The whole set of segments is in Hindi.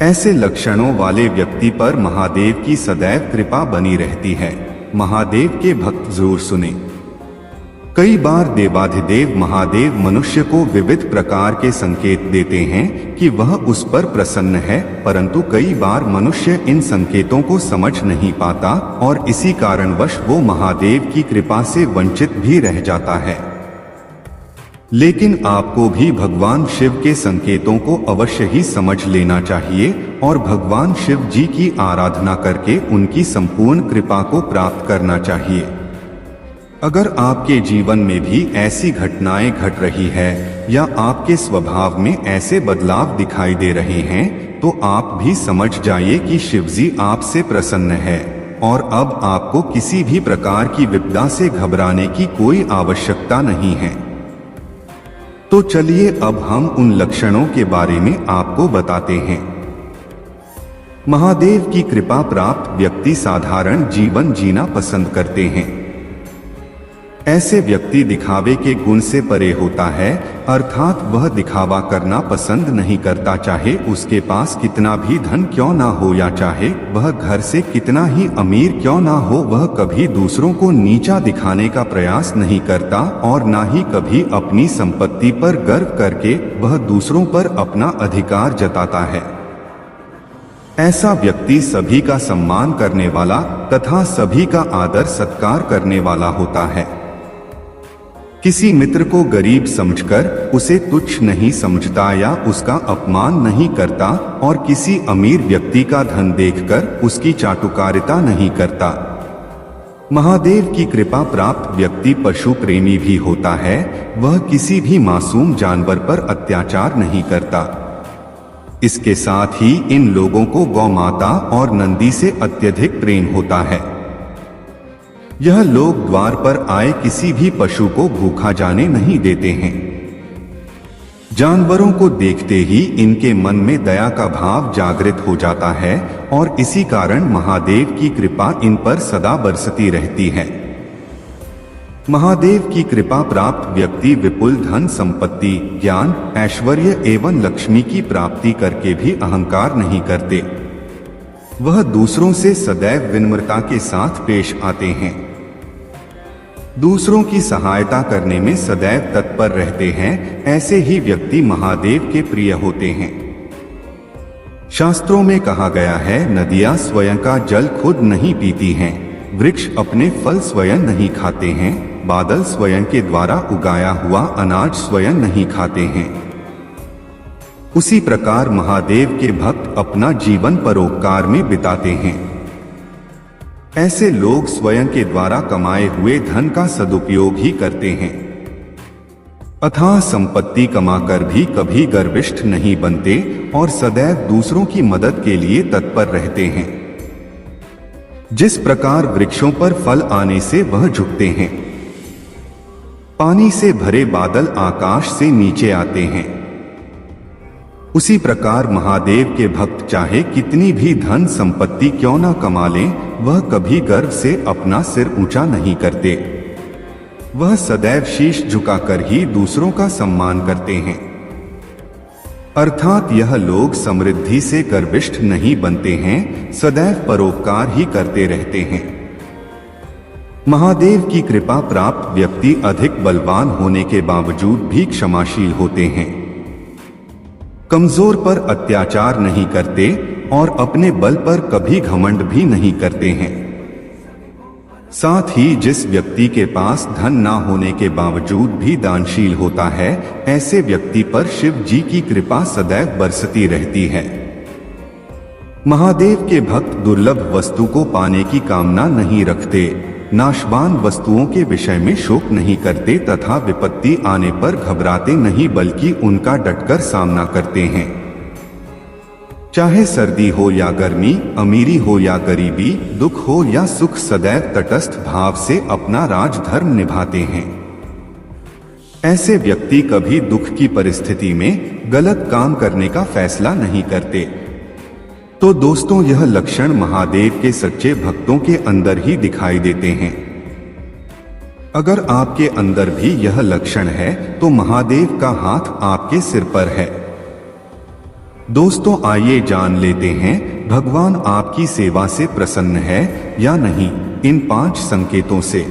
ऐसे लक्षणों वाले व्यक्ति पर महादेव की सदैव कृपा बनी रहती है। महादेव के भक्त जरूर सुने। कई बार देवाधिदेव महादेव मनुष्य को विविध प्रकार के संकेत देते हैं कि वह उस पर प्रसन्न है, परंतु कई बार मनुष्य इन संकेतों को समझ नहीं पाता और इसी कारणवश वो महादेव की कृपा से वंचित भी रह जाता है। लेकिन आपको भी भगवान शिव के संकेतों को अवश्य ही समझ लेना चाहिए और भगवान शिव जी की आराधना करके उनकी संपूर्ण कृपा को प्राप्त करना चाहिए। अगर आपके जीवन में भी ऐसी घटनाएं घट रही है या आपके स्वभाव में ऐसे बदलाव दिखाई दे रहे हैं, तो आप भी समझ जाइए कि शिवजी आपसे प्रसन्न है और अब आपको किसी भी प्रकार की विपदा से घबराने की कोई आवश्यकता नहीं है। तो चलिए अब हम उन लक्षणों के बारे में आपको बताते हैं। महादेव की कृपा प्राप्त व्यक्ति साधारण जीवन जीना पसंद करते हैं। ऐसे व्यक्ति दिखावे के गुण से परे होता है, अर्थात वह दिखावा करना पसंद नहीं करता, चाहे उसके पास कितना भी धन क्यों ना हो या चाहे वह घर से कितना ही अमीर क्यों ना हो, वह कभी दूसरों को नीचा दिखाने का प्रयास नहीं करता और ना ही कभी अपनी संपत्ति पर गर्व करके वह दूसरों पर अपना अधिकार जताता है। ऐसा व्यक्ति सभी का सम्मान करने वाला तथा सभी का आदर सत्कार करने वाला होता है। किसी मित्र को गरीब समझकर उसे तुच्छ नहीं समझता या उसका अपमान नहीं करता और किसी अमीर व्यक्ति का धन देखकर उसकी चाटुकारिता नहीं करता। महादेव की कृपा प्राप्त व्यक्ति पशु प्रेमी भी होता है। वह किसी भी मासूम जानवर पर अत्याचार नहीं करता। इसके साथ ही इन लोगों को गौ माता और नंदी से अत्यधिक प्रेम होता है। यह लोग द्वार पर आए किसी भी पशु को भूखा जाने नहीं देते हैं। जानवरों को देखते ही इनके मन में दया का भाव जागृत हो जाता है और इसी कारण महादेव की कृपा इन पर सदा बरसती रहती है। महादेव की कृपा प्राप्त व्यक्ति विपुल धन संपत्ति, ज्ञान, ऐश्वर्य एवं लक्ष्मी की प्राप्ति करके भी अहंकार नहीं करते। वह दूसरों से सदैव विनम्रता के साथ पेश आते हैं। दूसरों की सहायता करने में सदैव तत्पर रहते हैं। ऐसे ही व्यक्ति महादेव के प्रिय होते हैं। शास्त्रों में कहा गया है, नदियां स्वयं का जल खुद नहीं पीती हैं, वृक्ष अपने फल स्वयं नहीं खाते हैं, बादल स्वयं के द्वारा उगाया हुआ अनाज स्वयं नहीं खाते हैं। उसी प्रकार महादेव के भक्त अपना जीवन परोपकार में बिताते हैं। ऐसे लोग स्वयं के द्वारा कमाए हुए धन का सदुपयोग ही करते हैं। अथाह संपत्ति कमाकर भी कभी गर्विष्ठ नहीं बनते और सदैव दूसरों की मदद के लिए तत्पर रहते हैं। जिस प्रकार वृक्षों पर फल आने से वह झुकते हैं, पानी से भरे बादल आकाश से नीचे आते हैं, उसी प्रकार महादेव के भक्त चाहे कितनी भी धन संपत्ति क्यों ना कमा लें, वह कभी गर्व से अपना सिर ऊंचा नहीं करते। वह सदैव शीश झुकाकर ही दूसरों का सम्मान करते हैं। अर्थात यह लोग समृद्धि से गर्विष्ठ नहीं बनते हैं, सदैव परोपकार ही करते रहते हैं। महादेव की कृपा प्राप्त व्यक्ति अधिक बलवान होने के बावजूद भी क्षमाशील होते हैं। कमजोर पर अत्याचार नहीं करते और अपने बल पर कभी घमंड भी नहीं करते हैं। साथ ही जिस व्यक्ति के पास धन ना होने के बावजूद भी दानशील होता है, ऐसे व्यक्ति पर शिव जी की कृपा सदैव बरसती रहती है। महादेव के भक्त दुर्लभ वस्तु को पाने की कामना नहीं रखते, नाशवान वस्तुओं के विषय में शोक नहीं करते तथा विपत्ति आने पर घबराते नहीं बल्कि उनका डटकर सामना करते हैं। चाहे सर्दी हो या गर्मी, अमीरी हो या गरीबी, दुख हो या सुख, सदैव तटस्थ भाव से अपना राजधर्म निभाते हैं। ऐसे व्यक्ति कभी दुख की परिस्थिति में गलत काम करने का फैसला नहीं करते। तो दोस्तों, यह लक्षण महादेव के सच्चे भक्तों के अंदर ही दिखाई देते हैं। अगर आपके अंदर भी यह लक्षण है तो महादेव का हाथ आपके सिर पर है। दोस्तों आइए जान लेते हैं भगवान आपकी सेवा से प्रसन्न है या नहीं इन 5 संकेतों से।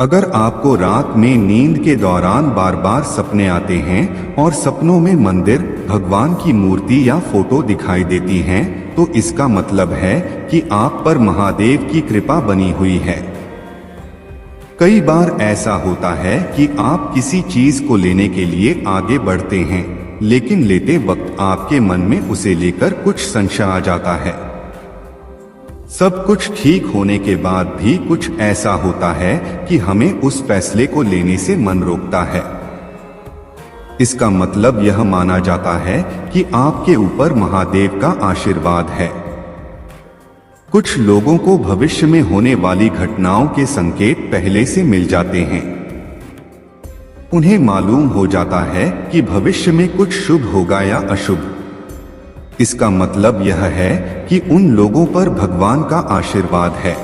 अगर आपको रात में नींद के दौरान बार बार सपने आते हैं और सपनों में मंदिर, भगवान की मूर्ति या फोटो दिखाई देती हैं, तो इसका मतलब है कि आप पर महादेव की कृपा बनी हुई है। कई बार ऐसा होता है कि आप किसी चीज को लेने के लिए आगे बढ़ते हैं, लेकिन लेते वक्त आपके मन में उसे लेकर कुछ संशय आ जाता है। सब कुछ ठीक होने के बाद भी कुछ ऐसा होता है कि हमें उस फैसले को लेने से मन रोकता है। इसका मतलब यह माना जाता है कि आपके ऊपर महादेव का आशीर्वाद है। कुछ लोगों को भविष्य में होने वाली घटनाओं के संकेत पहले से मिल जाते हैं। उन्हें मालूम हो जाता है कि भविष्य में कुछ शुभ होगा या अशुभ। इसका मतलब यह है कि उन लोगों पर भगवान का आशीर्वाद है।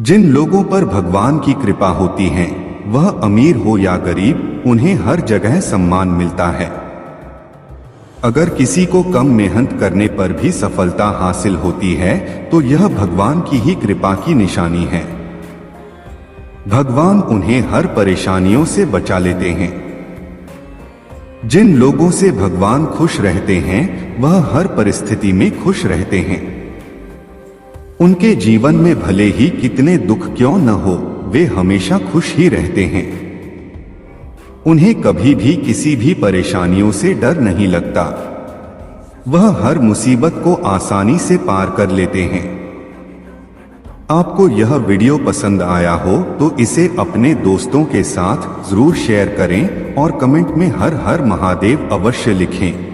जिन लोगों पर भगवान की कृपा होती है, वह अमीर हो या गरीब, उन्हें हर जगह सम्मान मिलता है। अगर किसी को कम मेहनत करने पर भी सफलता हासिल होती है, तो यह भगवान की ही कृपा की निशानी है। भगवान उन्हें हर परेशानियों से बचा लेते हैं। जिन लोगों से भगवान खुश रहते हैं, वह हर परिस्थिति में खुश रहते हैं। उनके जीवन में भले ही कितने दुख क्यों न हो, वे हमेशा खुश ही रहते हैं। उन्हें कभी भी किसी भी परेशानियों से डर नहीं लगता। वह हर मुसीबत को आसानी से पार कर लेते हैं। आपको यह वीडियो पसंद आया हो तो इसे अपने दोस्तों के साथ जरूर शेयर करें और कमेंट में हर हर महादेव अवश्य लिखें।